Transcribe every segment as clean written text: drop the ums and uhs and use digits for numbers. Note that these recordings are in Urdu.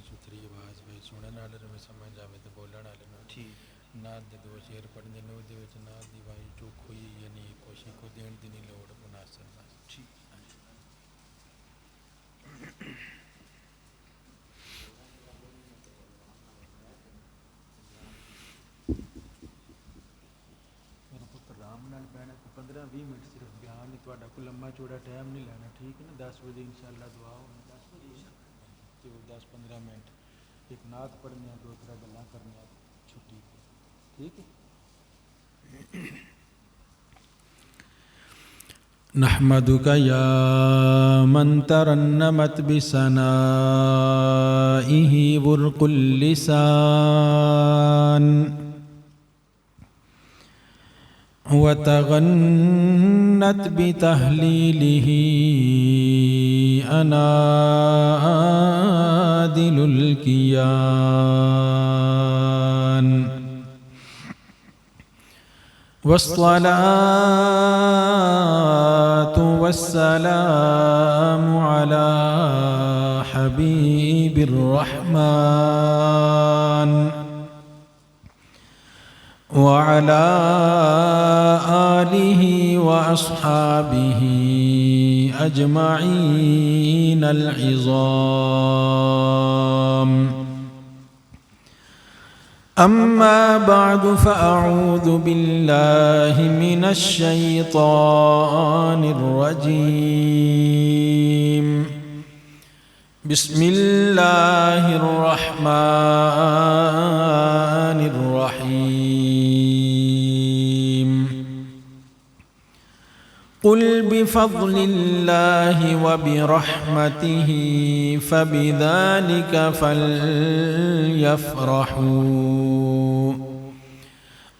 ستھری آواز میں سننے والے میں سمجھ آئے تو بولنے والے میں ٹھیک نعت دے دو شعر پڑھنے نو دے وچ نعت دی وائی چوک ہوئی یعنی کوشش کو دین دی نہیں لوڑ مناسب بس ٹھیک میرا پتر آرام نال بہنا 15-20 منٹ صرف بیان نہیں تہاڈا کوئی لمبا چوڑا ٹائم نہیں لینا ٹھیک ہے نا 10 بجے انشاءاللہ دعا ہونی 10 بجے تو 10-15 منٹ ایک نعت پڑھنی ہے 2-3 گلاں کرنی ہے چھٹی ٹھیک ہے نحمدک یا من ترنمت بثنائه برق اللسان وتغنت بتهليله أنادل الكيان والصلاة والسلام على حبيب الرحمن وعلى آله وأصحابه أجمعين العظام أما بعد فأعوذ بالله من الشيطان الرجيم بسم الله الرحمن الرحيم قل بفضل الله وبرحمته فبذلك فليفرحوا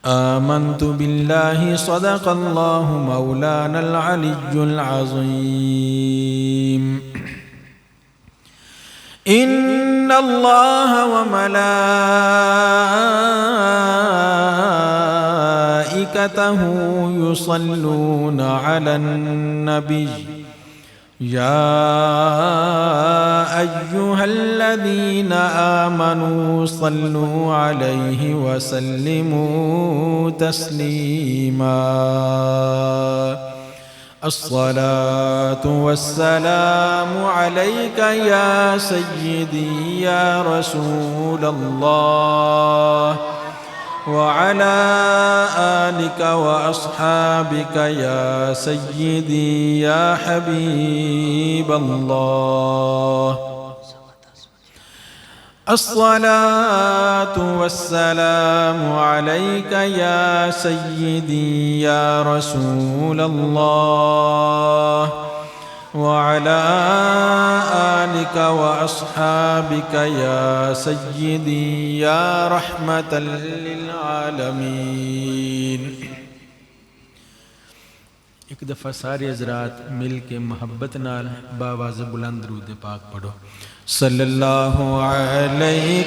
آمنت بالله صدق الله مولانا العلي العظيم إن الله وملائكته يصلون على النبي يا أيها الذين آمنوا صلوا عليه وسلموا تسليما الصلاة والسلام عليك يا سيدي يا رسول الله وعلى آلك وأصحابك يا سيدي يا حبيب الله الصلاة والسلام عليك يا سيدي يا رسول الله وعلى آلك وأصحابك يا سيدي يا رحمة للعالمين ایک دفعہ سارے حضرات مل کے محبت نال باواز بلند درود پاک پڑھو صلی اللہ علیہ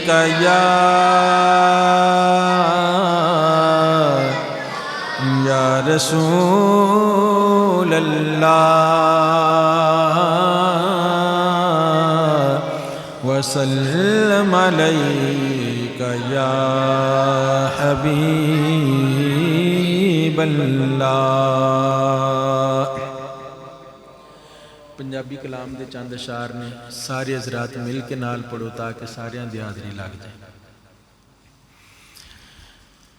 یا رسول اللہ وسلم علیک یا حبیب اللہ پنجابی کلام دے چند اشعار نے سارے حضرات مل کے نال پڑھو تاکہ سارے دی حاضری لگ جائے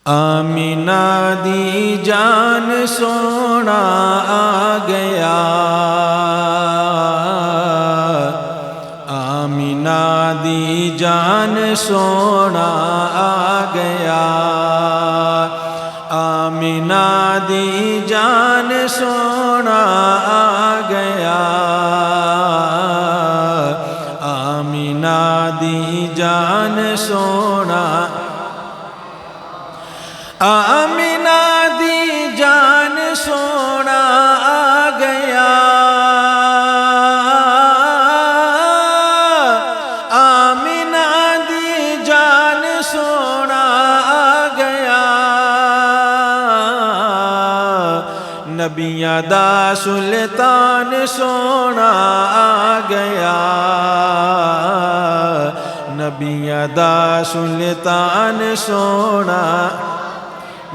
آمینہ دی جان سونا آ گیا آمینہ دی جان سونا آ گیا آمینہ دی جان سونا آ گیا آمینہ دی جان سونا آمینہ دی جان سونا آ گیا آمینہ دی جان سونا آ گیا نبیاں دا سلطان سونا آ گیا نبیاں دا سلطان سونا،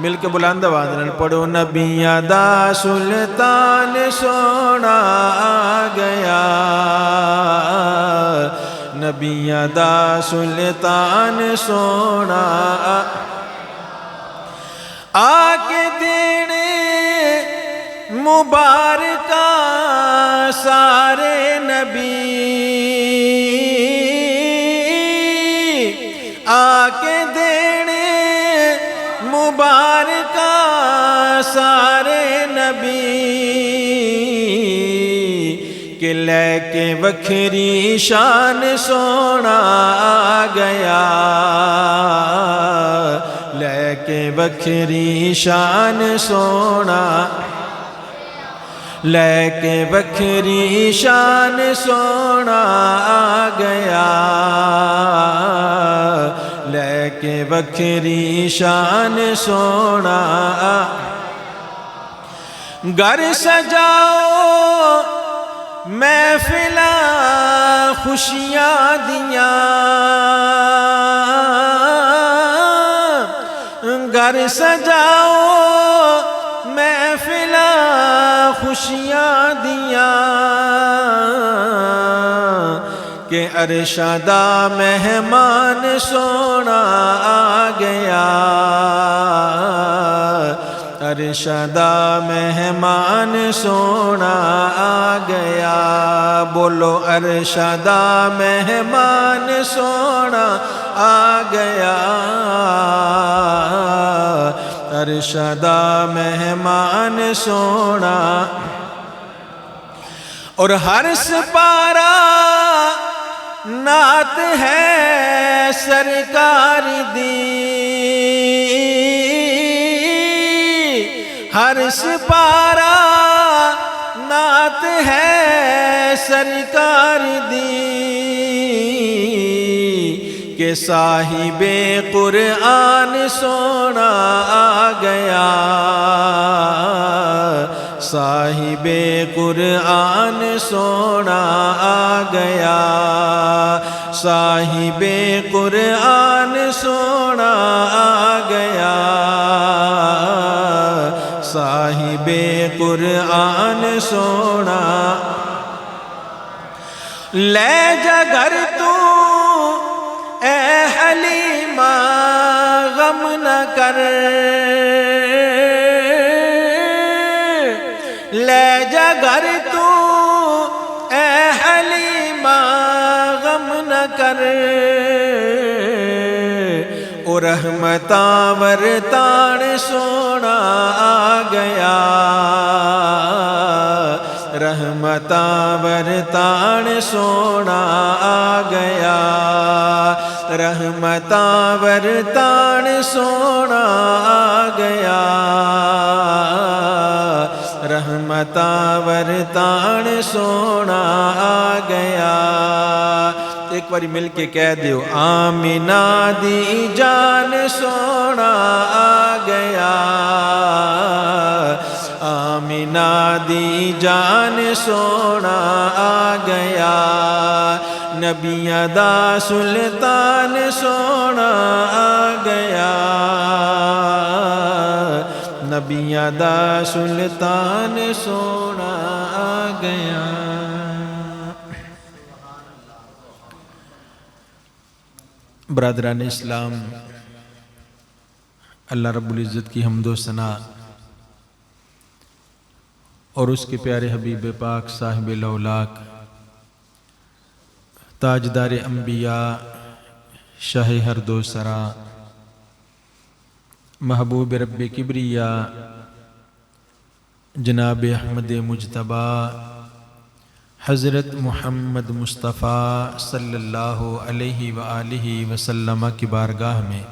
مل کے بلند آواز نال پڑھو، نبیاں دا سلطان سونا آ گیا، نبیاں دا سلطان سونا آ کے دینے مبارکہ سارے نبی، آ کے دینے مبارکہ سارے نبی، کہ لے کے وکھری شان سونا آ گیا، لے کے وکھری شان سونا، لے کے وکھری شان سونا آ گیا، لے کے وکھری شان سونا گھر سجاؤ محفلاں خوشیاں دیاں، گھر سجاؤ محفلاں خوشیاں دیاں، کہ عرشاں دا مہمان سونا آ گیا، عرشاں دا مہمان سونا آ گیا، بولو عرشاں دا مہمان سونا آ گیا، عرشاں دا مہمان سونا، اور ہر سپارہ نعت ہے سرکار دی، ہر سپارہ نعت ہے سرکار دی، کہ صاحب قرآن سونا آ گیا، صاحب قرآن سونا آ گیا، صاحب قرآن سونا آ گیا، صاحب قرآن سونا، لے جا گھر تو اے حلیمہ غم نہ کر، لے جا گھر تو اے حلیمہ غم نہ کر، او رحمتاں ورتان سونا آ گیا، رحمتاں ورتان سونا آ گیا، رحمتاں ورتان سونا آ گیا، رحمتاں ورتان سونا آ گیا، ایک باری مل کے کہہ دیو، آمینہ دی جان سونا آ گیا، آمینہ دی جان سونا آ گیا، نبیاں دا سلطان سونا آ گیا، نبیاں دا سلطان سونا آ گیا۔ برادران اسلام، اللہ رب العزت کی حمد و ثنا اور اس کے پیارے حبیب پاک صاحب الاولاق تاجدار انبیاء شاہ ہر دو سرا محبوب رب کبریا جناب احمد مجتبی حضرت محمد مصطفیٰ صلی اللہ علیہ وآلہ وسلم کی بارگاہ میں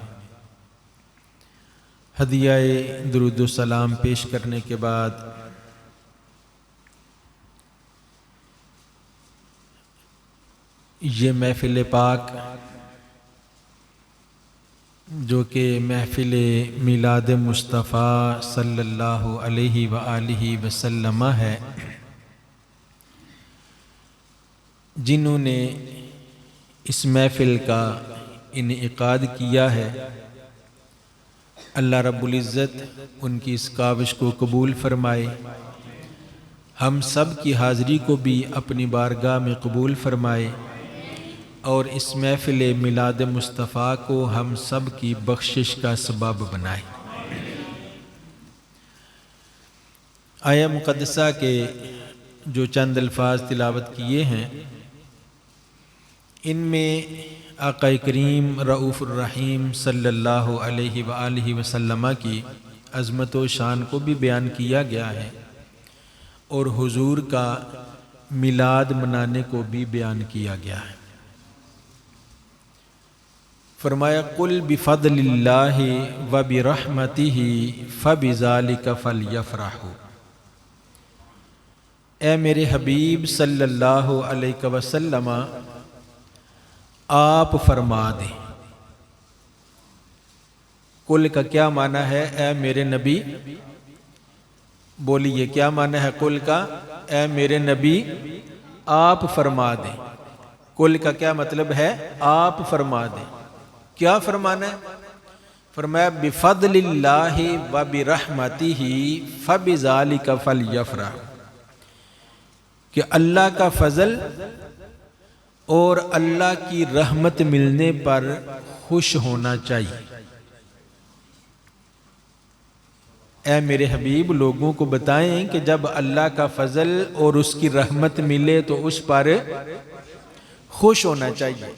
ہدیہ درود و سلام پیش کرنے کے بعد یہ محفل پاک جو کہ محفل میلاد مصطفیٰ صلی اللہ علیہ وآلہ وسلم ہے، جنہوں نے اس محفل کا انعقاد کیا ہے، اللہ رب العزت ان کی اس کاوش کو قبول فرمائے، ہم سب کی حاضری کو بھی اپنی بارگاہ میں قبول فرمائے، اور اس محفل میلاد مصطفیٰ کو ہم سب کی بخشش کا سبب بنائے۔ آیہ مقدسہ کے جو چند الفاظ تلاوت کیے ہیں، ان میں آقا کریم رؤوف الرحیم صلی اللہ علیہ وآلہ وسلم کی عظمت و شان کو بھی بیان کیا گیا ہے، اور حضور کا میلاد منانے کو بھی بیان کیا گیا ہے۔ فرمایا قل بفضل اللہ وبرحمتہ فبذالک فلیفرحوا، اے میرے حبیب صلی اللہ علیہ وسلم آپ فرما دیں۔ قل کا کیا معنی ہے؟ اے میرے نبی، بولیے کیا معنی ہے قل کا؟ اے میرے نبی آپ فرما دیں۔ قل کا کیا مطلب ہے؟ آپ فرما دیں۔ کیا فرمانا ہے؟ فرمایا بفضل اللہ وبرحمتہ فبذالک فلیفرحوا، کہ اللہ کا فضل اور اللہ کی رحمت ملنے پر خوش ہونا چاہیے۔ اے میرے حبیب لوگوں کو بتائیں کہ جب اللہ کا فضل اور اس کی رحمت ملے تو اس پر خوش ہونا چاہیے۔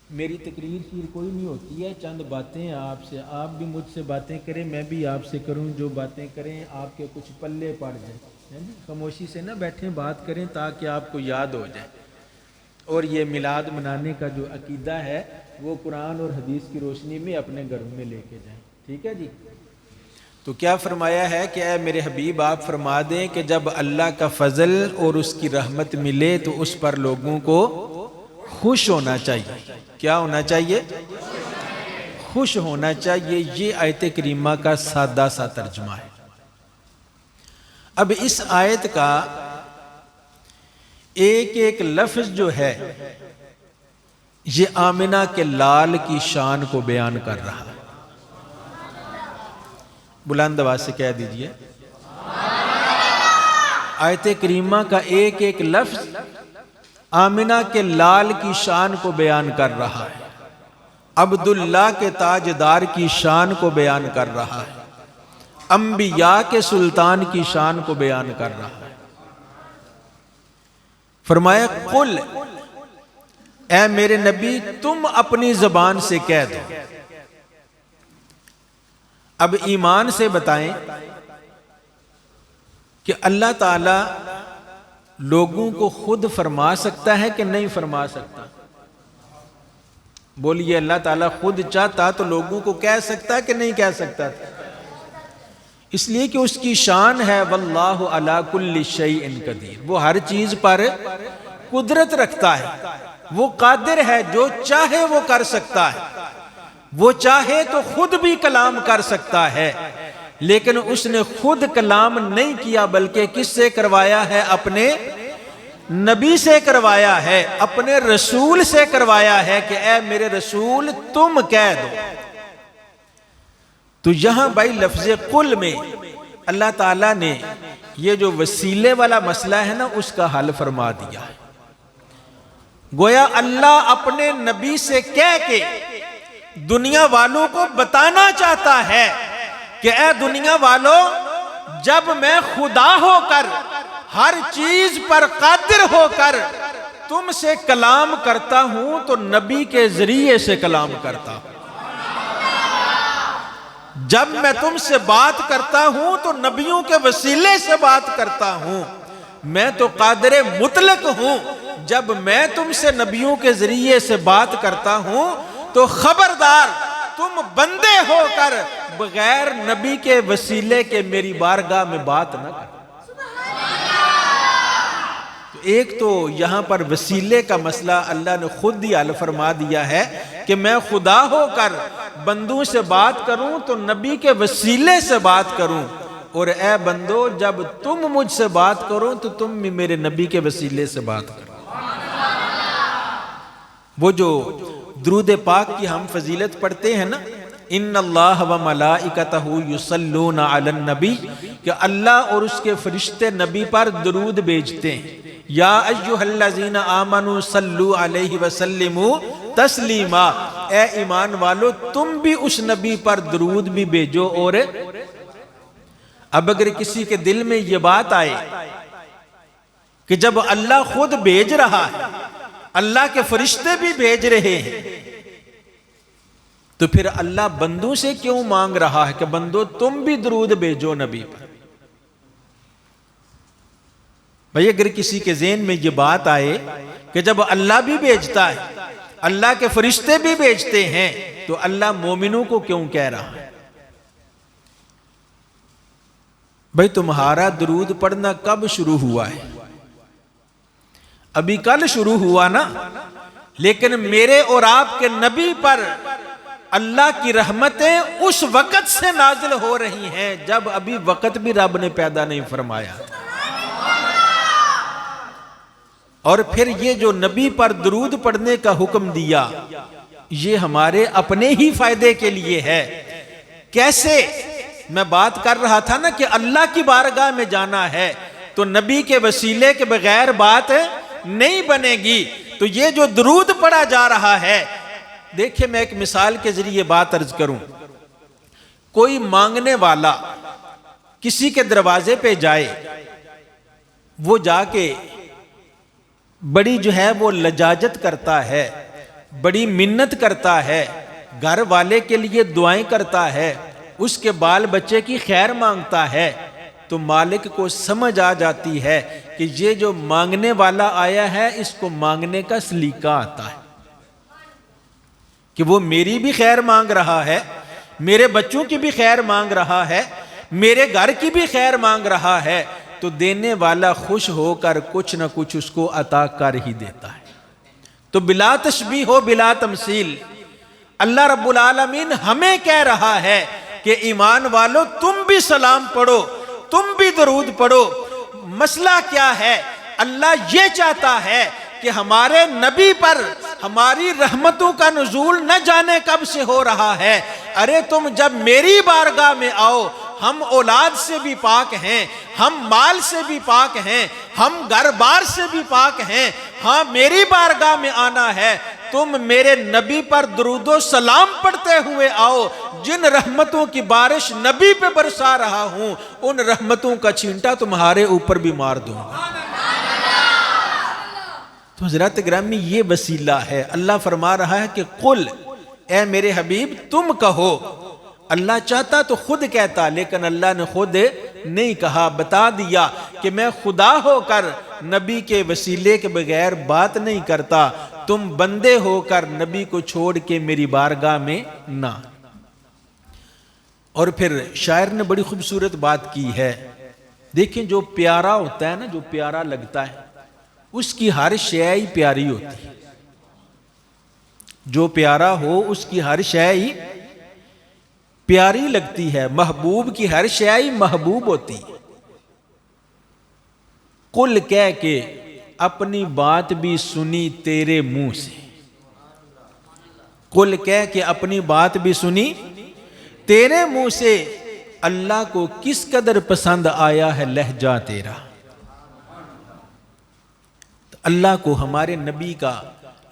میری تقریر شیر کوئی نہیں ہوتی ہے، چند باتیں آپ سے، آپ بھی مجھ سے باتیں کریں، میں بھی آپ سے کروں، جو باتیں کریں آپ کے کچھ پلے پڑ جائیں، خاموشی سے نہ بیٹھیں، بات کریں تاکہ آپ کو یاد ہو جائے۔ اور یہ میلاد منانے کا جو عقیدہ ہے وہ قرآن اور حدیث کی روشنی میں اپنے گھروں میں لے کے جائیں، ٹھیک ہے جی؟ تو کیا فرمایا ہے کہ اے میرے حبیب آپ فرما دیں کہ جب اللہ کا فضل اور اس کی رحمت ملے تو اس پر لوگوں کو خوش ہونا چاہیے۔ کیا ہونا چاہیے؟ خوش ہونا چاہیے۔ یہ آیت کریمہ کا سادہ سا ترجمہ ہے۔ اب اس آیت کا ایک ایک لفظ جو ہے یہ آمنہ کے لال کی شان کو بیان کر رہا ہے۔ بلند آواز سے کہہ دیجئے، آیت کریمہ کا ایک ایک لفظ آمنہ کے لال کی شان کو بیان کر رہا ہے، عبداللہ کے تاجدار کی شان کو بیان کر رہا ہے، انبیاء کے سلطان کی شان کو بیان کر رہا ہے۔ فرمایا قل، اے میرے نبی تم اپنی زبان سے کہہ دو۔ اب ایمان سے بتائیں کہ اللہ تعالی لوگوں کو خود فرما سکتا ہے کہ نہیں فرما سکتا؟ بولیے اللہ تعالیٰ خود چاہتا تو لوگوں کو کہہ سکتا کہ نہیں کہہ سکتا تھا؟ اس لیے کہ اس کی شان ہے واللہ علی کل شیء قدیر، وہ ہر چیز پر قدرت رکھتا ہے، وہ قادر ہے، جو چاہے وہ کر سکتا ہے، وہ چاہے تو خود بھی کلام کر سکتا ہے، لیکن اس نے خود کلام نہیں کیا بلکہ کس سے کروایا ہے؟ اپنے نبی سے کروایا ہے، اپنے رسول سے کروایا ہے کہ اے میرے رسول تم کہہ دو۔ تو یہاں بھائی لفظ قل میں اللہ تعالیٰ نے یہ جو وسیلے والا مسئلہ ہے نا اس کا حل فرما دیا ہے۔ گویا اللہ اپنے نبی سے کہہ کے دنیا والوں کو بتانا چاہتا ہے کہ اے دنیا والوں، جب میں خدا ہو کر ہر چیز پر قادر ہو کر تم سے کلام کرتا ہوں تو نبی کے ذریعے سے کلام کرتا ہوں، جب میں تم سے بات کرتا ہوں تو نبیوں کے وسیلے سے بات کرتا ہوں، میں تو قادر مطلق ہوں، جب میں تم سے نبیوں کے ذریعے سے بات کرتا ہوں تو خبردار تم بندے ہو کر بغیر نبی کے وسیلے کے میری بارگاہ میں بات نہ کر۔ تو ایک تو یہاں پر وسیلے کا مسئلہ اللہ نے خود ہی حل فرما دیا ہے کہ میں خدا ہو کر بندوں سے بات کروں تو نبی کے وسیلے سے بات کروں، اور اے بندو جب تم مجھ سے بات کرو تو تم بھی میرے نبی کے وسیلے سے بات کرو۔ وہ جو درود پاک کی ہم فضیلت پڑھتے ہیں نا، ان اللہ و ملائکتہ یصلون علی النبی، کہ اللہ اور اس کے فرشتے نبی پر درود بھیجتے ہیں. یا ایھا الذین آمنوا صلوا علیہ وسلموا تسلیما، اے ایمان والو تم بھی اس نبی پر درود بھی بھیجو. اور اب اگر کسی کے دل میں یہ بات آئے کہ جب اللہ خود بھیج رہا ہے، اللہ کے فرشتے بھی بھیج رہے ہیں، تو پھر اللہ بندوں سے کیوں مانگ رہا ہے کہ بندو تم بھی درود بھیجو نبی پر؟ بھئی اگر کسی کے ذہن میں یہ بات آئے کہ جب اللہ بھی بھیجتا ہے، اللہ کے فرشتے بھی بھیجتے ہیں، تو اللہ مومنوں کو کیوں کہہ رہا ہے؟ بھئی تمہارا درود پڑھنا کب شروع ہوا ہے؟ ابھی کل شروع ہوا نا، لیکن میرے اور آپ کے نبی پر اللہ کی رحمتیں اس وقت سے نازل ہو رہی ہیں جب ابھی وقت بھی رب نے پیدا نہیں فرمایا. اور پھر یہ جو نبی پر درود پڑھنے کا حکم دیا، یہ ہمارے اپنے ہی فائدے کے لیے ہے. کیسے؟ میں بات کر رہا تھا نا کہ اللہ کی بارگاہ میں جانا ہے تو نبی کے وسیلے کے بغیر بات نہیں بنے گی. تو یہ جو درود پڑھا جا رہا ہے، دیکھیں میں ایک مثال کے ذریعے بات عرض کروں. کوئی مانگنے والا کسی کے دروازے پہ جائے، وہ جا کے بڑی جو ہے وہ لجاجت کرتا ہے، بڑی منت کرتا ہے، گھر والے کے لیے دعائیں کرتا ہے، اس کے بال بچے کی خیر مانگتا ہے، تو مالک کو سمجھ آ جاتی ہے کہ یہ جو مانگنے والا آیا ہے اس کو مانگنے کا سلیقہ آتا ہے، کہ وہ میری بھی خیر مانگ رہا ہے، میرے بچوں کی بھی خیر مانگ رہا ہے، میرے گھر کی بھی خیر مانگ رہا ہے، تو دینے والا خوش ہو کر کچھ نہ کچھ اس کو عطا کر ہی دیتا ہے. تو بلا تشبیہ و بلا تمثیل اللہ رب العالمین ہمیں کہہ رہا ہے کہ ایمان والو تم بھی سلام پڑھو، تم بھی درود پڑھو. مسئلہ کیا ہے؟ اللہ یہ چاہتا ہے کہ ہمارے نبی پر ہماری رحمتوں کا نزول نہ جانے کب سے ہو رہا ہے. ارے تم جب میری بارگاہ میں آؤ، ہم اولاد سے بھی پاک ہیں، ہم مال سے بھی پاک ہیں، ہم گھر بار سے بھی پاک ہیں، ہاں میری بارگاہ میں آنا ہے. تم میرے نبی پر درود و سلام پڑھتے ہوئے آؤ. جن رحمتوں کی بارش نبی پہ برسا رہا ہوں، ان رحمتوں کا چھینٹا تمہارے اوپر بھی مار دوں گا. تو حضرات گرامی یہ وسیلہ ہے. اللہ فرما رہا ہے کہ قل، اے میرے حبیب تم کہو. اللہ چاہتا تو خود کہتا، لیکن اللہ نے خود نہیں کہا. بتا دیا کہ میں خدا ہو کر نبی کے وسیلے کے بغیر بات نہیں کرتا. تم بندے ہو کر نبی کو چھوڑ کے میری بارگاہ میں نہ. اور پھر شاعر نے بڑی خوبصورت بات کی ہے. دیکھیں جو پیارا ہوتا ہے نا، جو پیارا لگتا ہے، اس کی ہر شے ہی پیاری ہوتی ہے. جو پیارا ہو اس کی ہر شے ہی پیاری لگتی ہے. محبوب کی ہر شے ہی محبوب ہوتی ہے. قل کہہ کے اپنی بات بھی سنی تیرے منہ سے. قل کہہ کے اپنی بات بھی سنی تیرے منہ سے. اللہ کو کس قدر پسند آیا ہے لہجہ تیرا. اللہ کو ہمارے نبی کا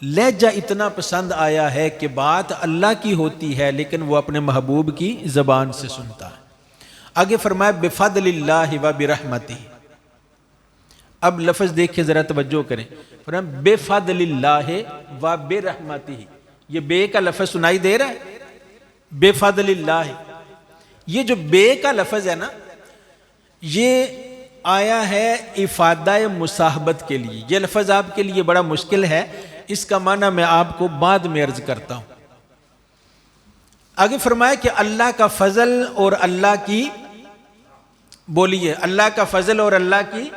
لہجہ اتنا پسند آیا ہے کہ بات اللہ کی ہوتی ہے لیکن وہ اپنے محبوب کی زبان سے سنتا ہے. آگے فرمایا بفضل اللہ و برحمتہ. اب لفظ دیکھیں ذرا توجہ کریں. فرمایا بفضل اللہ و برحمتہ. یہ بے کا لفظ سنائی دے رہا ہے. بفضل اللہ، یہ جو بے کا لفظ ہے نا، یہ آیا ہے افادہ مصاحبت کے لیے. یہ لفظ آپ کے لیے بڑا مشکل ہے، اس کا معنی میں آپ کو بعد میں عرض کرتا ہوں. آگے فرمایا کہ اللہ کا فضل اور اللہ کی، بولیے اللہ کا فضل اور اللہ کی.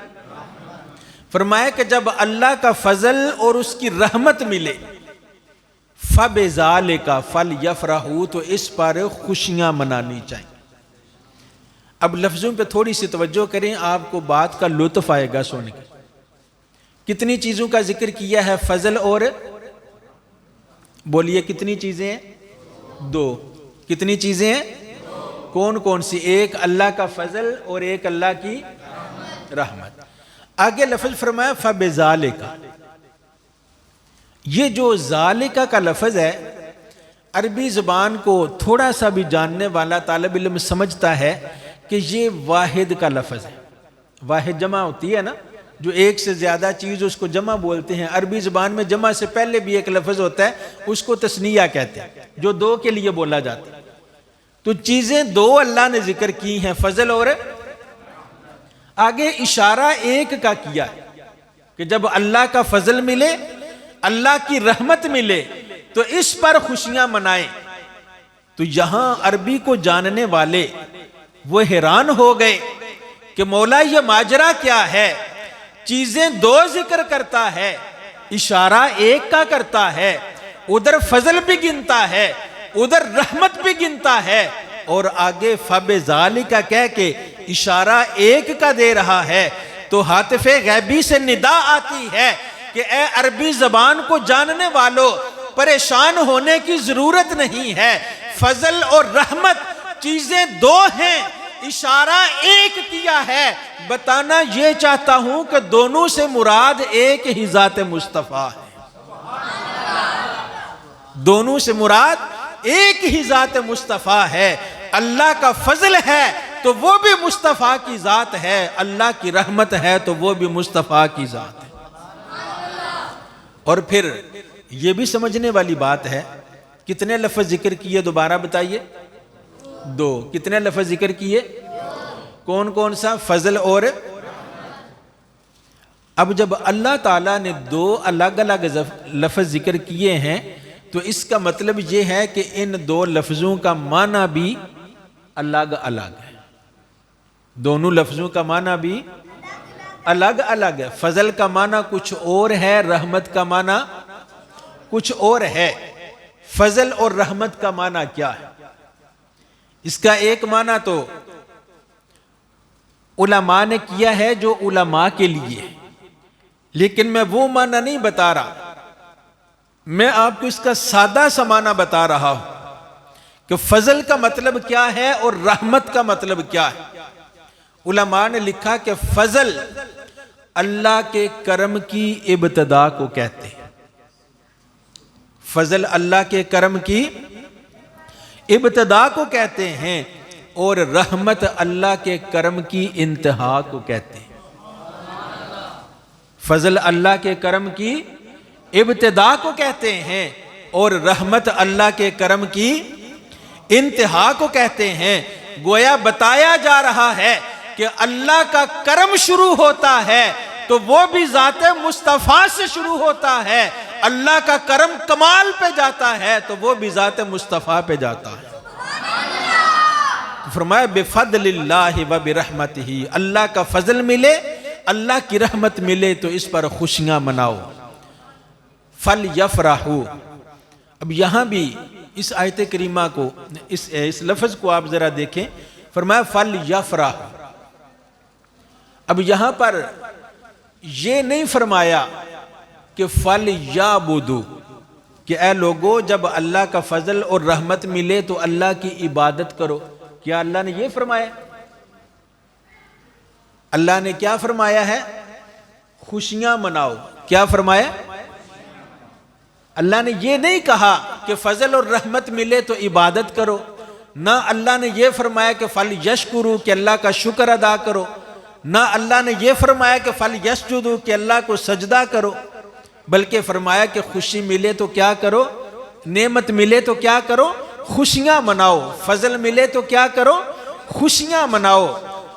فرمایا کہ جب اللہ کا فضل اور اس کی رحمت ملے، فَبِذَالِكَ فَلْيَفْرَحُوا، تو اس پر خوشیاں منانی چاہیے. اب لفظوں پہ تھوڑی سی توجہ کریں، آپ کو بات کا لطف آئے گا سونے کا. کتنی چیزوں کا ذکر کیا ہے؟ فضل بولیے کتنی چیزیں ہیں؟ دو. کتنی چیزیں ہیں؟ کون کون سی؟ ایک اللہ کا فضل اور ایک اللہ کی رحمت. آگے لفظ فرمایا فَبِذَالِكَ. یہ جو ذالک کا لفظ ہے، عربی زبان کو تھوڑا سا بھی جاننے والا طالب علم سمجھتا ہے کہ یہ واحد کا لفظ ہے. واحد جمع ہوتی ہے نا، جو ایک سے زیادہ چیز اس کو جمع بولتے ہیں. عربی زبان میں جمع سے پہلے بھی ایک لفظ ہوتا ہے، اس کو تثنیہ کہتے ہیں، جو دو کے لیے بولا جاتا ہے. تو چیزیں دو اللہ نے ذکر کی ہیں، فضل اور آگے اشارہ ایک کا کیا ہے کہ جب اللہ کا فضل ملے، اللہ کی رحمت ملے تو اس پر خوشیاں منائیں. تو یہاں عربی کو جاننے والے وہ حیران ہو گئے کہ مولا یہ ماجرا کیا ہے؟ چیزیں دو ذکر کرتا ہے، اشارہ ایک کا کرتا ہے، ادھر فضل بھی گنتا ہے، ادھر رحمت بھی گنتا ہے، اور آگے فَبِذَالِكَ کہہ کے اشارہ ایک کا دے رہا ہے. تو ہاتف غیبی سے ندا آتی ہے کہ اے عربی زبان کو جاننے والوں، پریشان ہونے کی ضرورت نہیں ہے. فضل اور رحمت چیزیں دو ہیں، اشارہ ایک کیا ہے. بتانا یہ چاہتا ہوں کہ دونوں سے مراد ایک ہی ذات مصطفیٰ ہے. دونوں سے مراد ایک ہی ذات مصطفیٰ ہے. اللہ کا فضل ہے تو وہ بھی مصطفیٰ کی ذات ہے، اللہ کی رحمت ہے تو وہ بھی مصطفیٰ کی ذات ہے. اور پھر یہ بھی سمجھنے والی بات ہے، کتنے لفظ ذکر کیے دوبارہ بتائیے؟ دو. کتنے لفظ ذکر کیے؟ کون کون سا؟ فضل اور. اب جب اللہ تعالیٰ نے دو الگ الگ لفظ ذکر کیے ہیں تو اس کا مطلب یہ ہے کہ ان دو لفظوں کا معنی بھی الگ الگ ہے. دونوں لفظوں کا معنی بھی الگ الگ ہے. فضل کا معنی کچھ اور ہے، رحمت کا معنی کچھ اور ہے. فضل اور رحمت کا معنی کیا ہے؟ اس کا ایک معنی تو علماء نے کیا ہے جو علماء کے لیے، لیکن میں وہ معنی نہیں بتا رہا، میں آپ کو اس کا سادہ سا معنی بتا رہا ہوں کہ فضل کا مطلب کیا ہے اور رحمت کا مطلب کیا ہے. علماء نے لکھا کہ فضل اللہ کے کرم کی ابتدا کو کہتے ہیں. فضل اللہ کے کرم کی ابتدا کو کہتے ہیں، اور رحمت اللہ کے کرم کی انتہا کو کہتے ہیں. فضل اللہ کے کرم کی ابتدا کو کہتے ہیں اور رحمت اللہ کے کرم کی انتہا کو کہتے ہیں. گویا بتایا جا رہا ہے کہ اللہ کا کرم شروع ہوتا ہے تو وہ بھی ذات مصطفیٰ سے شروع ہوتا ہے. اللہ کا کرم کمال پہ جاتا ہے تو وہ بھی ذات مصطفیٰ پہ جاتا ہے. فرمایا بفضل اللہ و برحمتہ، اللہ کا فضل ملے، اللہ کی رحمت ملے تو اس پر خوشیاں مناؤ. فَلْيَفْرَحُوا. اب یہاں بھی اس آیت کریمہ کو، اس لفظ کو آپ ذرا دیکھیں. فرمایا فَلْيَفْرَحُوا. اب یہاں پر یہ نہیں فرمایا کہ فَلْيَعْبُدُوا، کہ اے لوگو جب اللہ کا فضل اور رحمت ملے تو اللہ کی عبادت کرو. کیا اللہ نے یہ فرمایا؟ اللہ نے کیا فرمایا ہے؟ خوشیاں مناؤ. کیا فرمایا؟ اللہ نے یہ نہیں کہا کہ فضل اور رحمت ملے تو عبادت کرو. نہ اللہ نے یہ فرمایا کہ فَلْيَشْكُرُوا، کہ اللہ کا شکر ادا کرو. نہ اللہ نے یہ فرمایا کہ فَلْيَسْجُدُوا، کہ اللہ کو سجدہ کرو. بلکہ فرمایا کہ خوشی ملے تو کیا کرو؟ نعمت ملے تو کیا کرو؟ خوشیاں مناؤ. فضل ملے تو کیا کرو؟ خوشیاں مناؤ.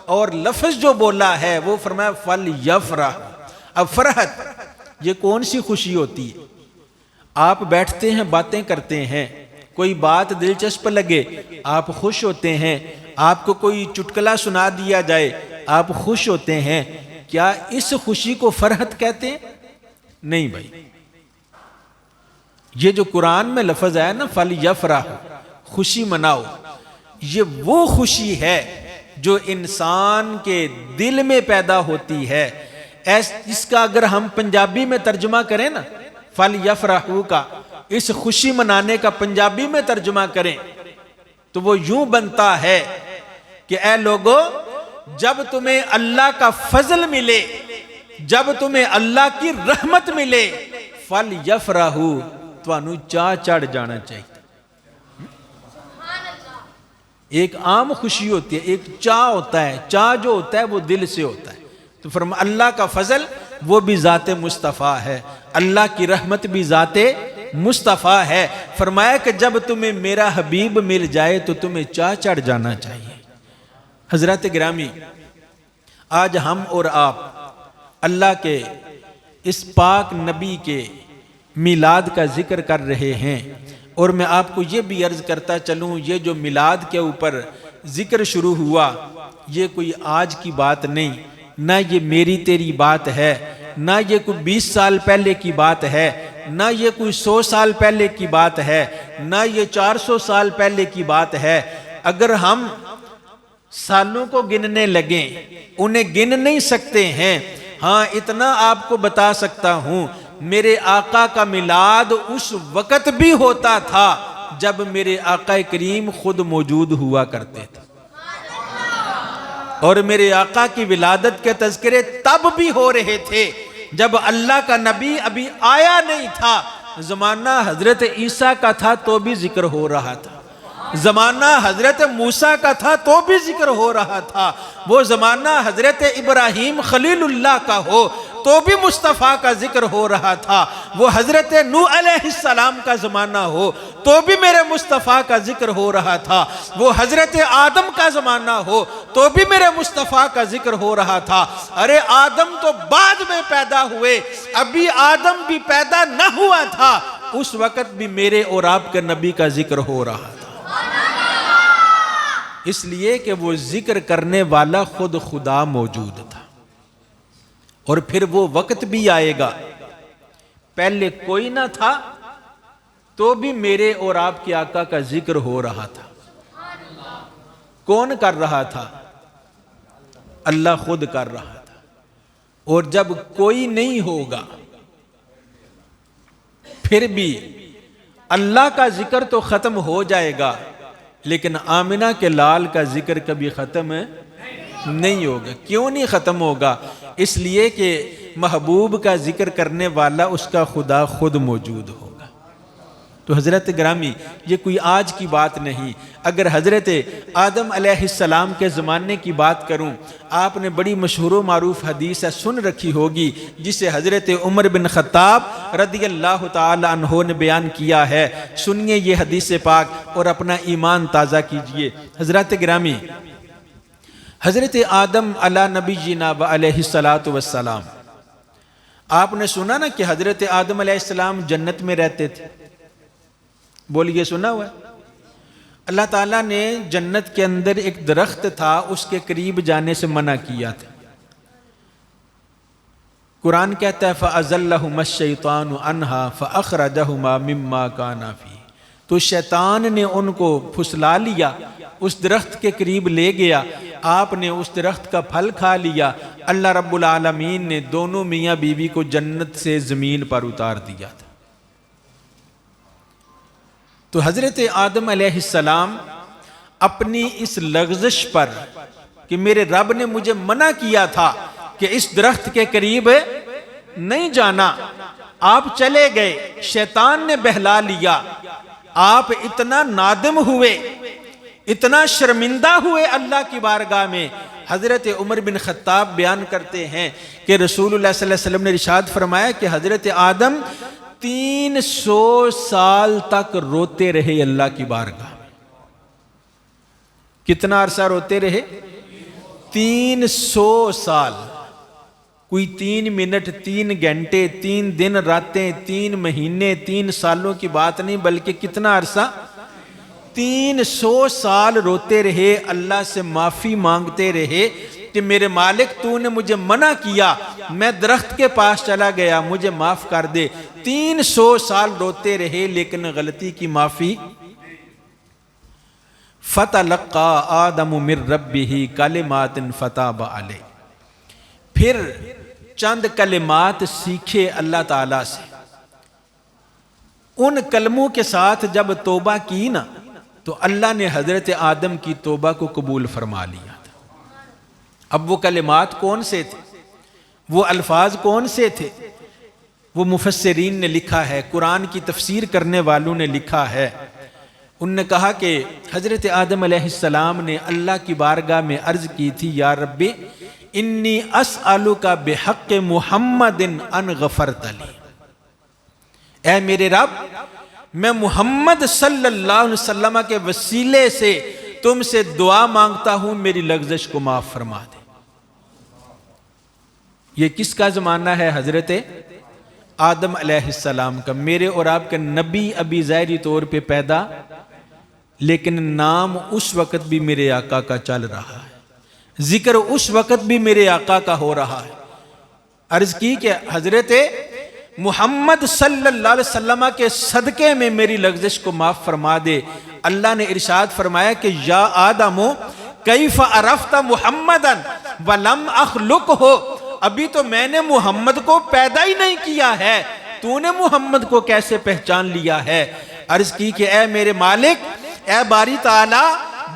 اور لفظ جو بولا ہے وہ فرمایا فَلْيَفْرَحْ. اب فرحت یہ کون سی خوشی ہوتی ہے؟ آپ بیٹھتے ہیں، باتیں کرتے ہیں، کوئی بات دلچسپ لگے آپ خوش ہوتے ہیں. آپ کو کوئی چٹکلا سنا دیا جائے آپ خوش ہوتے ہیں. کیا اس خوشی کو فرحت کہتے ہیں؟ نہیں بھائی. یہ جو قرآن میں لفظ ہے نا فَلْيَفْرَحْ، خوشی مناؤ، یہ وہ خوشی ہے جو انسان کے دل میں پیدا ہوتی ہے. اس کا اگر ہم پنجابی میں ترجمہ کریں نا فَلْيَفْرَحُوا کا، اس خوشی منانے کا پنجابی میں ترجمہ کریں تو وہ یوں بنتا ہے کہ اے لوگو، جب تمہیں اللہ کا فضل ملے، جب تمہیں اللہ کی رحمت ملے، فَلْيَفْرَحُوا، تانوں چاہ چڑھ جانا چاہیے۔ ایک عام خوشی ہوتی ہے، ایک چاہ ہوتا ہے، چاہ جو ہوتا ہے وہ دل سے ہوتا ہے۔ تو فرمایا اللہ کا فضل وہ بھی ذات مصطفیٰ ہے، اللہ کی رحمت بھی ذات مصطفیٰ ہے۔ فرمایا کہ جب تمہیں میرا حبیب مل جائے تو تمہیں چاہ چڑھ جانا چاہیے۔ حضرات گرامی، آج ہم اور آپ اللہ کے اس پاک نبی کے میلاد کا ذکر کر رہے ہیں، اور میں آپ کو یہ بھی عرض کرتا چلوں، یہ جو میلاد کے اوپر ذکر شروع ہوا یہ کوئی آج کی بات نہیں، نہ یہ میری تیری بات ہے، نہ یہ کوئی 20 سال پہلے کی بات ہے، نہ یہ کوئی 100 سال پہلے کی بات ہے، نہ یہ 400 سال پہلے کی بات ہے۔ اگر ہم سالوں کو گننے لگیں انہیں گن نہیں سکتے ہیں۔ ہاں اتنا آپ کو بتا سکتا ہوں، میرے آقا کا میلاد اس وقت بھی ہوتا تھا جب میرے آقا کریم خود موجود ہوا کرتے تھے، اور میرے آقا کی ولادت کے تذکرے تب بھی ہو رہے تھے جب اللہ کا نبی ابھی آیا نہیں تھا۔ زمانہ حضرت عیسیٰ کا تھا تو بھی ذکر ہو رہا تھا، زمانہ حضرت موسیٰ کا تھا تو بھی ذکر ہو رہا تھا، وہ زمانہ حضرت ابراہیم خلیل اللہ کا ہو تو بھی مصطفیٰ کا ذکر ہو رہا تھا، وہ حضرت نوح علیہ السلام کا زمانہ ہو تو بھی میرے مصطفیٰ کا ذکر ہو رہا تھا، وہ حضرت آدم کا زمانہ ہو تو بھی میرے مصطفیٰ کا ذکر ہو رہا تھا۔ ارے آدم تو بعد میں پیدا ہوئے، ابھی آدم بھی پیدا نہ ہوا تھا، اس وقت بھی میرے اور آپ کے نبی کا ذکر ہو رہا تھا، اس لیے کہ وہ ذکر کرنے والا خود خدا موجود تھا۔ اور پھر وہ وقت بھی آئے گا، پہلے کوئی نہ تھا تو بھی میرے اور آپ کے آقا کا ذکر ہو رہا تھا۔ کون کر رہا تھا؟ اللہ خود کر رہا تھا۔ اور جب کوئی نہیں ہوگا پھر بھی اللہ کا ذکر تو ختم ہو جائے گا، لیکن آمنہ کے لال کا ذکر کبھی ختم نہیں ہوگا۔ کیوں نہیں ختم ہوگا؟ اس لیے کہ محبوب کا ذکر کرنے والا اس کا خدا خود موجود ہوگا۔ تو حضرت گرامی، یہ کوئی آج کی بات نہیں۔ اگر حضرت آدم علیہ السلام کے زمانے کی بات کروں، آپ نے بڑی مشہور و معروف حدیث سن رکھی ہوگی جسے حضرت عمر بن خطاب رضی اللہ تعالی عنہ نے بیان کیا ہے۔ سنیے یہ حدیث پاک اور اپنا ایمان تازہ کیجئے۔ حضرت گرامی، حضرت آدم علی نبینا و علیہ السلام، آپ نے سنا نا کہ حضرت آدم علیہ السلام جنت میں رہتے تھے، بولیے سنا ہوا ہے؟ اللہ تعالیٰ نے جنت کے اندر ایک درخت تھا، اس کے قریب جانے سے منع کیا تھا۔ قرآن کہتا ہے فَأَزَلَّهُمَا الشَّيْطَانُ عَنْهَا فَأَخْرَجَهُمَا مِمَّا كَانَ فِيهِ، تو شیطان نے ان کو پھسلا لیا، اس درخت کے قریب لے گیا، آپ نے اس درخت کا پھل کھا لیا، اللہ رب العالمین نے دونوں میاں بیوی کو جنت سے زمین پر اتار دیا تھا۔ تو حضرت آدم علیہ السلام اپنی اس لغزش پر کہ میرے رب نے مجھے منع کیا تھا کہ اس درخت کے قریب نہیں جانا، آپ چلے گئے، شیطان نے بہلا لیا، آپ اتنا نادم ہوئے، اتنا شرمندہ ہوئے اللہ کی بارگاہ میں۔ حضرت عمر بن خطاب بیان کرتے ہیں کہ رسول اللہ صلی اللہ علیہ وسلم نے ارشاد فرمایا کہ حضرت آدم 300 سال تک روتے رہے اللہ کی بارگاہ میں۔ کتنا عرصہ روتے رہے؟ 300 سال۔ کوئی 3 منٹ، 3 گھنٹے، 3 دن راتیں، 3 مہینے، 3 سالوں کی بات نہیں، بلکہ کتنا عرصہ؟ 300 سال روتے رہے، اللہ سے معافی مانگتے رہے کہ میرے مالک تو نے مجھے منع کیا، میں درخت کے پاس چلا گیا، مجھے معاف کر دے۔ 300 سال روتے رہے لیکن غلطی کی معافی۔ فَتَلَقَّى آدَمُ مِن رَبِّهِ كَلِمَاتٍ فَتَابَ عَلَيْهِ، پھر چند کلمات سیکھے اللہ تعالیٰ سے، ان کلموں کے ساتھ جب توبہ کی نا تو اللہ نے حضرت آدم کی توبہ کو قبول فرما لیا تھا۔ اب وہ کلمات کون سے تھے، وہ الفاظ کون سے تھے؟ وہ مفسرین نے لکھا ہے، قرآن کی تفسیر کرنے والوں نے لکھا ہے۔ ان نے کہا کہ حضرت آدم علیہ السلام نے اللہ کی بارگاہ میں عرض کی تھی، یا رب انی اسألک بحق محمد ان غفرت لی، اے میرے رب میں محمد صلی اللہ علیہ وسلم کے وسیلے سے تم سے دعا مانگتا ہوں میری لغزش کو معاف فرما دے۔ یہ کس کا زمانہ ہے؟ حضرت آدم علیہ السلام کا۔ میرے اور آپ کے نبی ابھی ظاہری طور پہ پیدا، لیکن نام اس وقت بھی میرے آقا کا چل رہا ہے، ذکر اس وقت بھی میرے آقا کا ہو رہا ہے۔ عرض کی کہ حضرت محمد صلی اللہ علیہ وسلم کے صدقے میں میری لغزش کو معاف فرما دے۔ اللہ نے ارشاد فرمایا کہ یا آدم کیف عرفت محمدا ولم اخلقہ، ابھی تو میں نے محمد کو پیدا ہی نہیں کیا ہے، تو نے محمد کو کیسے پہچان لیا ہے؟ عرض کی کہ اے میرے مالک، اے باری تعالی،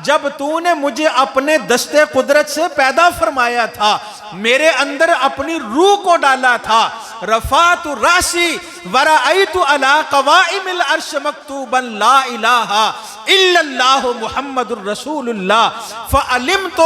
جب تو نے مجھے اپنے دست قدرت سے پیدا فرمایا تھا، میرے اندر اپنی روح کو ڈالا تھا، رفعت راسی ورأیت علی قوائم العرش مکتوبا لا الہ الا اللہ محمد الرسول اللہ، فعلمت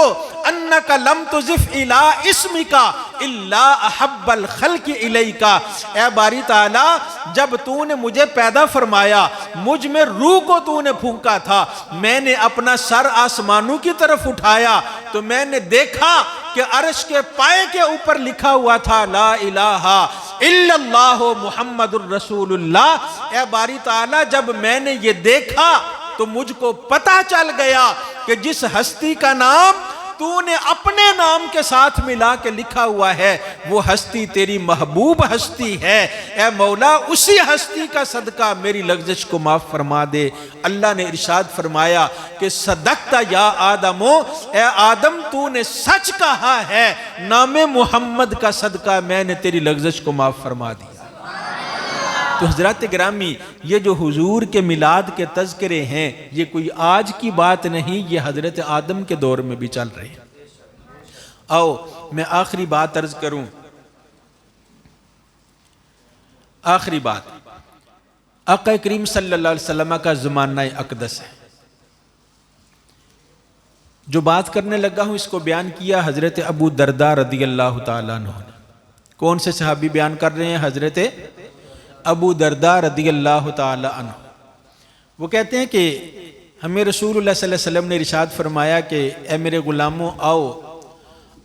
انک لم تضف الی اسمک الا احب الخلق الیک۔ اے باری تعالی، جب تو نے مجھے پیدا فرمایا، مجھ میں روح کو تو نے پھونکا تھا، میں نے اپنا سر آسمانوں کی طرف اٹھایا تو میں نے دیکھا کہ عرش کے پائے کے اوپر لکھا ہوا تھا لا الہ الا اللہ محمد الرسول اللہ۔ اے باری تعالی، جب میں نے یہ دیکھا تو مجھ کو پتہ چل گیا کہ جس ہستی کا نام تو نے اپنے نام کے ساتھ ملا کے لکھا ہوا ہے وہ ہستی تیری محبوب ہستی ہے۔ اے مولا، اسی ہستی کا صدقہ میری لغزش کو معاف فرما دے۔ اللہ نے ارشاد فرمایا کہ صدقت یا آدم، اے آدم تو نے سچ کہا ہے، نام محمد کا صدقہ میں نے تیری لغزش کو معاف فرما دیا۔ تو حضرات گرامی، یہ جو حضور کے میلاد کے تذکرے ہیں، یہ کوئی آج کی بات نہیں، یہ حضرت آدم کے دور میں بھی چل رہے ہیں۔ آؤ میں آخری بات عرض کروں۔ آخری بات، آقا کریم صلی اللہ علیہ وسلم کا زمانہ اقدس ہے۔ جو بات کرنے لگا ہوں اس کو بیان کیا حضرت ابو درداء رضی اللہ تعالیٰ عنہ نے۔ کون سے صحابی بیان کر رہے ہیں؟ حضرت ابو درداء رضی اللہ تعالی عنہ۔ وہ کہتے ہیں کہ ہمیں رسول اللہ صلی اللہ علیہ وسلم نے ارشاد فرمایا کہ اے میرے غلاموں، آؤ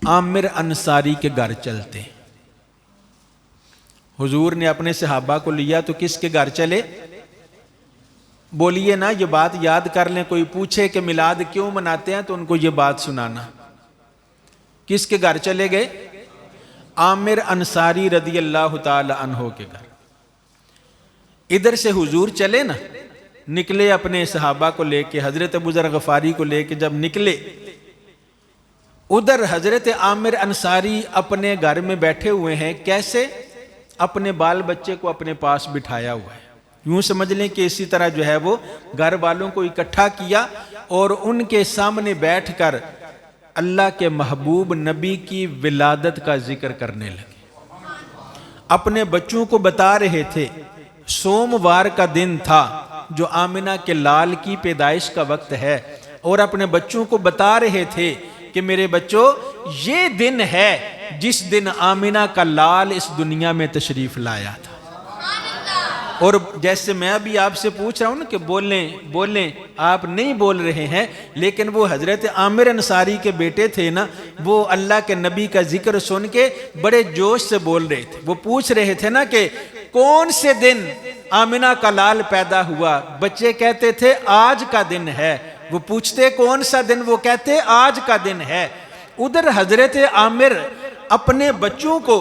عامر انصاری کے گھر چلتے ہیں۔ حضور نے اپنے صحابہ کو لیا تو کس کے گھر چلے؟ بولیے نا، یہ بات یاد کر لیں۔ کوئی پوچھے کہ میلاد کیوں مناتے ہیں تو ان کو یہ بات سنانا۔ کس کے گھر چلے گئے؟ عامر انصاری رضی اللہ تعالی عنہ کے گھر۔ ادھر سے حضور چلے نا، نکلے اپنے صحابہ کو لے کے، حضرت ابو ذر غفاری کو لے کے جب نکلے، ادھر حضرت عامر انصاری اپنے گھر میں بیٹھے ہوئے ہیں۔ کیسے؟ اپنے بال بچے کو اپنے پاس بٹھایا ہوا ہے۔ یوں سمجھ لیں کہ اسی طرح جو ہے وہ گھر والوں کو اکٹھا کیا اور ان کے سامنے بیٹھ کر اللہ کے محبوب نبی کی ولادت کا ذکر کرنے لگے۔ اپنے بچوں کو بتا رہے تھے، سوموار کا دن تھا جو آمنہ کے لال کی پیدائش کا وقت ہے، اور اپنے بچوں کو بتا رہے تھے کہ میرے بچوں، یہ دن ہے جس دن آمنہ کا لال اس دنیا میں تشریف لایا تھا۔ اور جیسے میں ابھی آپ سے پوچھ رہا ہوں نا کہ بولیں، آپ نہیں بول رہے ہیں، لیکن وہ حضرت عامر انصاری کے بیٹے تھے نا، وہ اللہ کے نبی کا ذکر سن کے بڑے جوش سے بول رہے تھے۔ وہ پوچھ رہے تھے نا کہ کون سے دن آمنہ کا لال پیدا ہوا؟ بچے کہتے تھے آج کا دن ہے۔ وہ پوچھتے کون سا دن؟ وہ کہتے آج کا دن ہے۔ ادھر حضرت عامر اپنے بچوں کو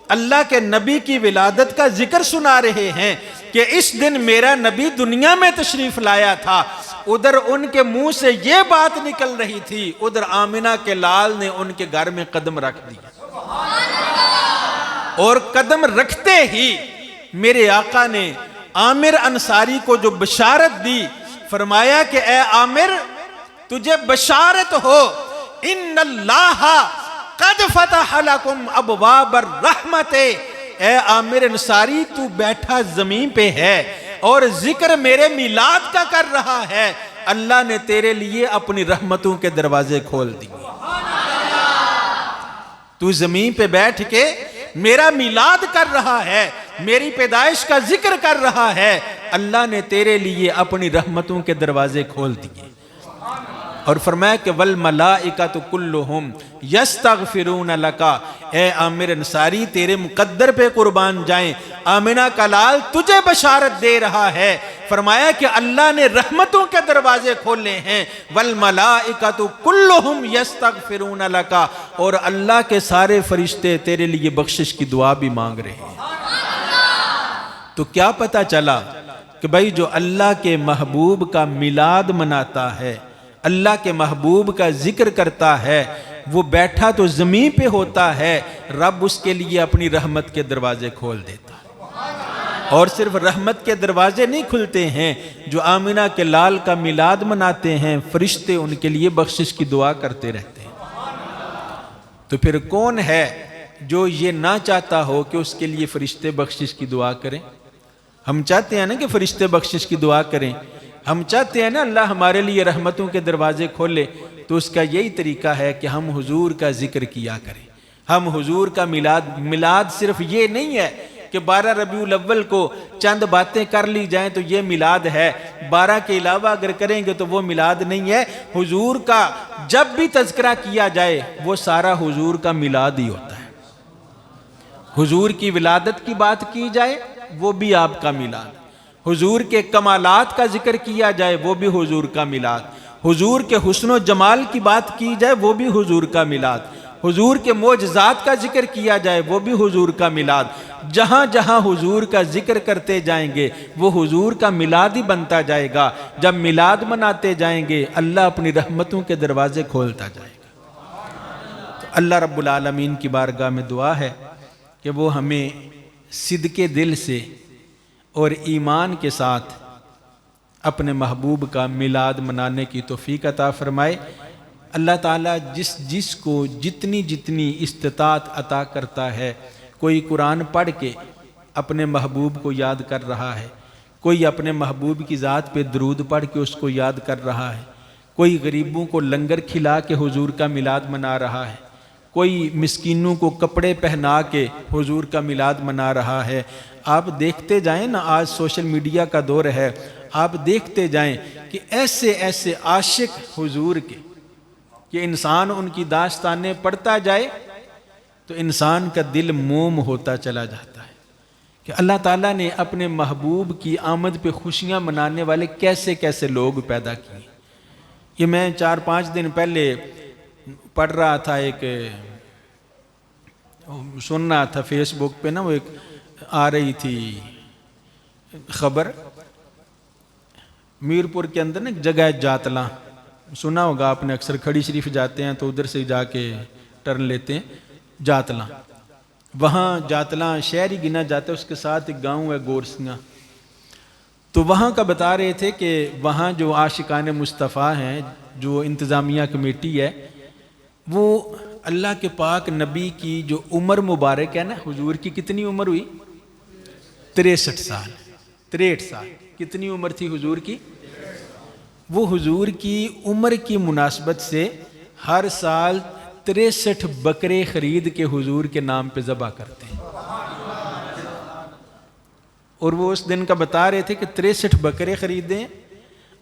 اللہ کے نبی کی ولادت کا ذکر سنا رہے ہیں کہ اس دن میرا نبی دنیا میں تشریف لایا تھا۔ ادھر ان کے منہ سے یہ بات نکل رہی تھی، ادھر آمنہ کے لال نے ان کے گھر میں قدم رکھ دیا، اور قدم رکھتے ہی میرے آقا نے عامر انصاری کو جو بشارت دی، فرمایا کہ اے عامر تجھے بشارت ہو، ان اللہ قد فتح لکم ابواب الرحمت، اے عامر انصاری تو بیٹھا زمین پہ ہے اور ذکر میرے میلاد کا کر رہا ہے، اللہ نے تیرے لیے اپنی رحمتوں کے دروازے کھول دیے۔ تو زمین پہ بیٹھ کے میرا میلاد کر رہا ہے، میری پیدائش کا ذکر کر رہا ہے، اللہ نے تیرے لیے اپنی رحمتوں کے دروازے کھول دیے۔ اور فرمایا کہ والملائکۃ کلھم یستغفرون لک، اے عامر انصاری تیرے مقدر پہ قربان جائیں، آمنہ کا لال تجھے بشارت دے رہا ہے، فرمایا کہ اللہ نے رحمتوں کے دروازے کھولے ہیں، والملائکۃ کلھم یستغفرون لک، اور اللہ کے سارے فرشتے تیرے لیے بخشش کی دعا بھی مانگ رہے ہیں۔ تو کیا پتہ چلا کہ بھائی جو اللہ کے محبوب کا میلاد مناتا ہے، اللہ کے محبوب کا ذکر کرتا ہے، وہ بیٹھا تو زمین پہ ہوتا ہے، رب اس کے لیے اپنی رحمت کے دروازے کھول دیتا ہے۔ اور صرف رحمت کے دروازے نہیں کھلتے ہیں، جو آمنہ کے لال کا میلاد مناتے ہیں فرشتے ان کے لیے بخشش کی دعا کرتے رہتے ہیں۔ تو پھر کون ہے جو یہ نہ چاہتا ہو کہ اس کے لیے فرشتے بخشش کی دعا کریں؟ ہم چاہتے ہیں نا کہ فرشتے بخشش کی دعا کریں، ہم چاہتے ہیں نا اللہ ہمارے لیے رحمتوں کے دروازے کھولے، تو اس کا یہی طریقہ ہے کہ ہم حضور کا ذکر کیا کریں، ہم حضور کا میلاد صرف یہ نہیں ہے کہ 12 ربیع الاول کو چند باتیں کر لی جائیں تو یہ میلاد ہے، 12 کے علاوہ اگر کریں گے تو وہ میلاد نہیں ہے۔ حضور کا جب بھی تذکرہ کیا جائے وہ سارا حضور کا میلاد ہی ہوتا ہے۔ حضور کی ولادت کی بات کی جائے وہ بھی آپ کا میلاد، حضور کے کمالات کا ذکر کیا جائے وہ بھی حضور کا میلاد، حضور کے حسن و جمال کی بات کی جائے وہ بھی حضور کا میلاد، حضور کے معجزات کا ذکر کیا جائے وہ بھی حضور کا میلاد۔ جہاں جہاں حضور کا ذکر کرتے جائیں گے وہ حضور کا میلاد ہی بنتا جائے گا۔ جب میلاد مناتے جائیں گے اللہ اپنی رحمتوں کے دروازے کھولتا جائے گا۔ تو اللہ رب العالمین کی بارگاہ میں دعا ہے کہ وہ ہمیں صدقے دل سے اور ایمان کے ساتھ اپنے محبوب کا میلاد منانے کی توفیق عطا فرمائے۔ اللہ تعالیٰ جس کو جتنی استطاعت عطا کرتا ہے، کوئی قرآن پڑھ کے اپنے محبوب کو یاد کر رہا ہے، کوئی اپنے محبوب کی ذات پہ درود پڑھ کے اس کو یاد کر رہا ہے، کوئی غریبوں کو لنگر کھلا کے حضور کا میلاد منا رہا ہے، کوئی مسکینوں کو کپڑے پہنا کے حضور کا میلاد منا رہا ہے۔ آپ دیکھتے جائیں نا، آج سوشل میڈیا کا دور ہے، آپ دیکھتے جائیں کہ ایسے ایسے عاشق حضور کے کہ انسان ان کی داستانیں پڑھتا جائے تو انسان کا دل موم ہوتا چلا جاتا ہے کہ اللہ تعالیٰ نے اپنے محبوب کی آمد پہ خوشیاں منانے والے کیسے کیسے لوگ پیدا کیے۔ یہ میں 4-5 دن پہلے پڑھ رہا تھا، ایک سن رہا تھا فیس بک پہ نا، وہ ایک آ رہی تھی خبر، میرپور کے اندر نا ایک جگہ ہے جاتلاں، سنا ہوگا آپ نے، اکثر کھڑی شریف جاتے ہیں تو ادھر سے جا کے ٹرن لیتے ہیں، جاتلاں، وہاں جاتلاں شہر ہی گنا جاتا ہے، اس کے ساتھ ایک گاؤں ہے گورسیاں۔ تو وہاں کا بتا رہے تھے کہ وہاں جو عاشقان مصطفیٰ ہیں، جو انتظامیہ کمیٹی ہے، وہ اللہ کے پاک نبی کی جو عمر مبارک ہے نا، حضور کی کتنی عمر ہوئی؟ 63 سال، 63 سال کتنی عمر تھی حضور کی؟ وہ حضور کی عمر کی مناسبت سے ہر سال 63 بکرے خرید کے حضور کے نام پہ ذبح کرتے ہیں۔ اور وہ اس دن کا بتا رہے تھے کہ 63 بکرے خریدیں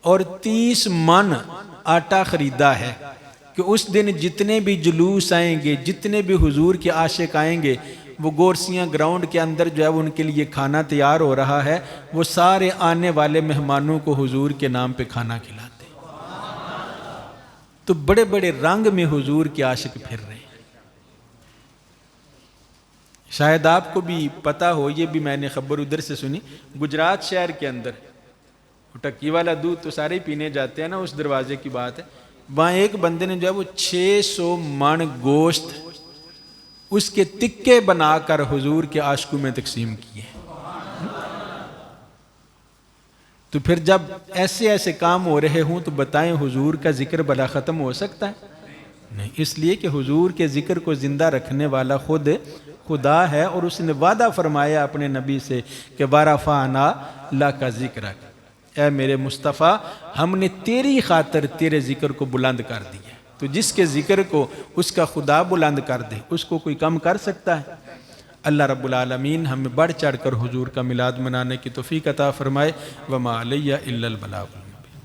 اور 30 من آٹا خریدا ہے کہ اس دن جتنے بھی جلوس آئیں گے، جتنے بھی حضور کے عاشق آئیں گے، وہ گورسیاں گراؤنڈ کے اندر جو ہے ان کے لیے کھانا تیار ہو رہا ہے، وہ سارے آنے والے مہمانوں کو حضور کے نام پہ کھانا کھلاتے ہیں۔ تو بڑے بڑے رنگ میں حضور کے عاشق پھر رہے ہیں۔ شاید آپ کو بھی پتہ ہو، یہ بھی میں نے خبر ادھر سے سنی، گجرات شہر کے اندر ٹکی والا دودھ تو سارے پینے جاتے ہیں نا، اس دروازے کی بات ہے، وہاں ایک بندے نے جو ہے وہ 600 من گوشت اس کے تکے بنا کر حضور کے عاشقوں میں تقسیم کیے۔ تو پھر جب ایسے ایسے کام ہو رہے ہوں تو بتائیں حضور کا ذکر بلا ختم ہو سکتا ہے؟ نہیں، اس لیے کہ حضور کے ذکر کو زندہ رکھنے والا خود خدا ہے، اور اس نے وعدہ فرمایا اپنے نبی سے کہ وَرَفَعْنَا لَكَ ذِكْرَكَ، اے میرے مصطفیٰ ہم نے تیری خاطر تیرے ذکر کو بلند کر دیا۔ تو جس کے ذکر کو اس کا خدا بلند کر دے، اس کو کوئی کم کر سکتا ہے؟ اللہ رب العالمین ہمیں بڑھ چڑھ کر حضور کا میلاد منانے کی توفیق عطا فرمائے۔ وَمَا عَلَيَّ إِلَّا الْبَلَاغُ۔